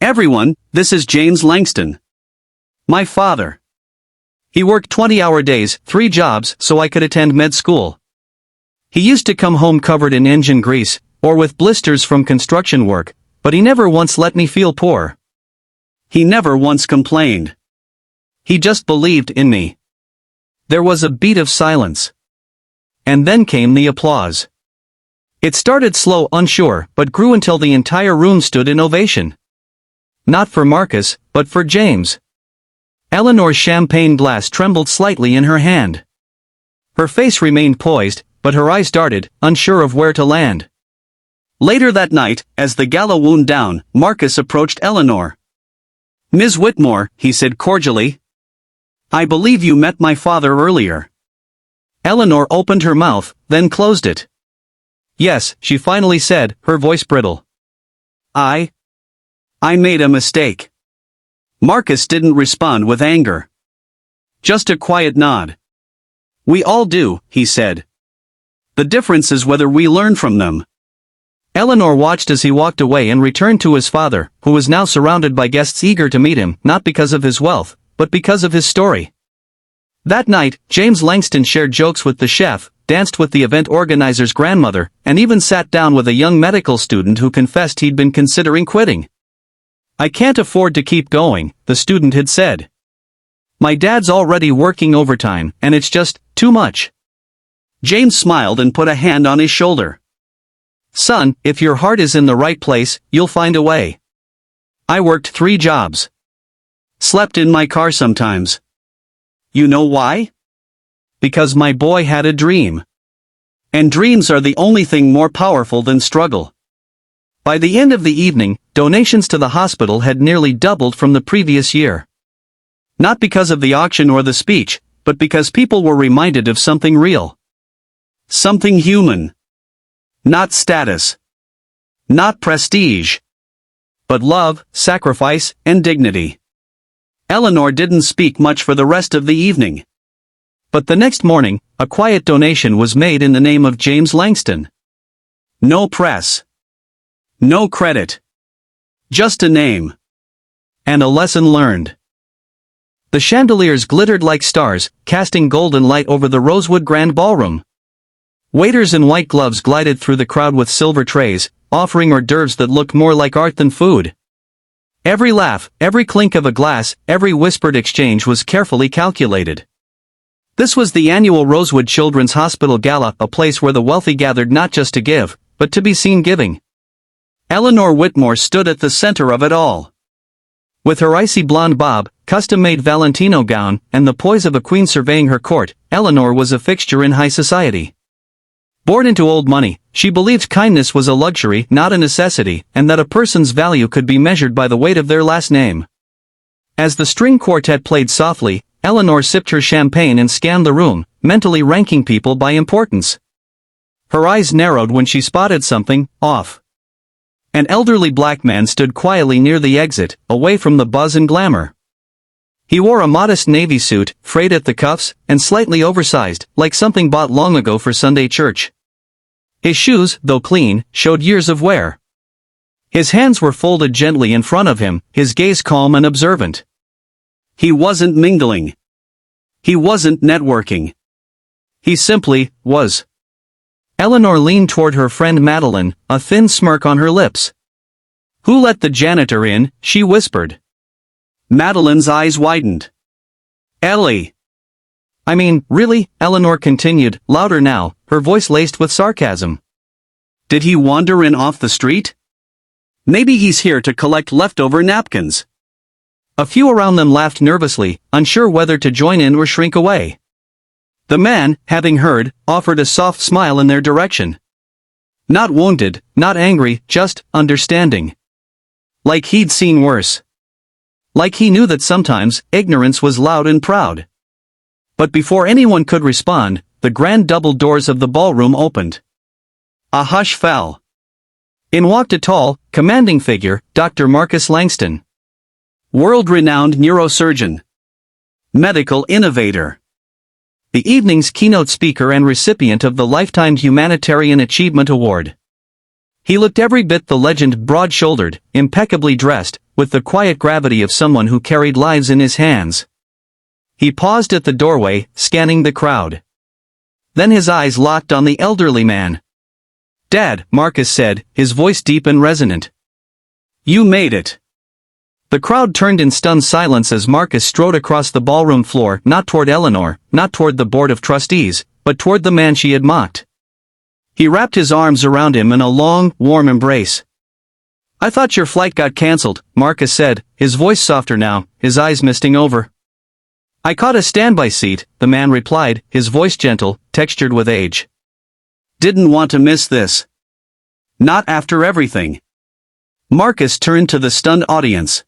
Everyone, this is James Langston. My father. He worked 20-hour days, 3 jobs, so I could attend med school. He used to come home covered in engine grease, or with blisters from construction work, but he never once let me feel poor. He never once complained. He just believed in me. There was a beat of silence. And then came the applause. It started slow, unsure, but grew until the entire room stood in ovation. Not for Marcus, but for James. Eleanor's champagne glass trembled slightly in her hand. Her face remained poised, but her eyes darted, unsure of where to land. Later that night, as the gala wound down, Marcus approached Eleanor. "Ms. Whitmore," he said cordially. "I believe you met my father earlier." Eleanor opened her mouth, then closed it. "Yes," she finally said, her voice brittle. I made a mistake." Marcus didn't respond with anger. Just a quiet nod. "We all do," he said. "The difference is whether we learn from them." Eleanor watched as he walked away and returned to his father, who was now surrounded by guests eager to meet him, not because of his wealth, but because of his story. That night, James Langston shared jokes with the chef, danced with the event organizer's grandmother, and even sat down with a young medical student who confessed he'd been considering quitting. "I can't afford to keep going," the student had said. "My dad's already working overtime, and it's just too much." James smiled and put a hand on his shoulder. "Son, if your heart is in the right place, you'll find a way. I worked 3 jobs. Slept in my car sometimes. You know why? Because my boy had a dream. And dreams are the only thing more powerful than struggle." By the end of the evening, donations to the hospital had nearly doubled from the previous year. Not because of the auction or the speech, but because people were reminded of something real. Something human. Not status. Not prestige. But love, sacrifice, and dignity. Eleanor didn't speak much for the rest of the evening. But the next morning, a quiet donation was made in the name of James Langston. No press. No credit. Just a name. And a lesson learned. The chandeliers glittered like stars, casting golden light over the rosewood grand ballroom. Waiters in white gloves glided through the crowd with silver trays, offering hors d'oeuvres that looked more like art than food. Every laugh, every clink of a glass, every whispered exchange was carefully calculated. This was the annual Rosewood Children's Hospital Gala, a place where the wealthy gathered not just to give, but to be seen giving. Eleanor Whitmore stood at the center of it all. With her icy blonde bob, custom-made Valentino gown, and the poise of a queen surveying her court, Eleanor was a fixture in high society. Born into old money, she believed kindness was a luxury, not a necessity, and that a person's value could be measured by the weight of their last name. As the string quartet played softly, Eleanor sipped her champagne and scanned the room, mentally ranking people by importance. Her eyes narrowed when she spotted something off. An elderly black man stood quietly near the exit, away from the buzz and glamour. He wore a modest navy suit, frayed at the cuffs, and slightly oversized, like something bought long ago for Sunday church. His shoes, though clean, showed years of wear. His hands were folded gently in front of him, his gaze calm and observant. He wasn't mingling. He wasn't networking. He simply was. Eleanor leaned toward her friend Madeline, a thin smirk on her lips. "Who let the janitor in?" she whispered. Madeline's eyes widened. "Ellie." "I mean, really?" Eleanor continued, louder now, her voice laced with sarcasm. "Did he wander in off the street? Maybe he's here to collect leftover napkins." A few around them laughed nervously, unsure whether to join in or shrink away. The man, having heard, offered a soft smile in their direction. Not wounded, not angry, just understanding. Like he'd seen worse. Like he knew that sometimes, ignorance was loud and proud. But before anyone could respond, the grand double doors of the ballroom opened. A hush fell. In walked a tall, commanding figure, Dr. Marcus Langston. World-renowned neurosurgeon. Medical innovator. The evening's keynote speaker and recipient of the Lifetime Humanitarian Achievement Award. He looked every bit the legend, broad-shouldered, impeccably dressed, with the quiet gravity of someone who carried lives in his hands. He paused at the doorway, scanning the crowd. Then his eyes locked on the elderly man. "Dad," Marcus said, his voice deep and resonant. "You made it." The crowd turned in stunned silence as Marcus strode across the ballroom floor, not toward Eleanor, not toward the board of trustees, but toward the man she had mocked. He wrapped his arms around him in a long, warm embrace. "I thought your flight got cancelled," Marcus said, his voice softer now, his eyes misting over. "I caught a standby seat," the man replied, his voice gentle, textured with age. "Didn't want to miss this. Not after everything." Marcus turned to the stunned audience.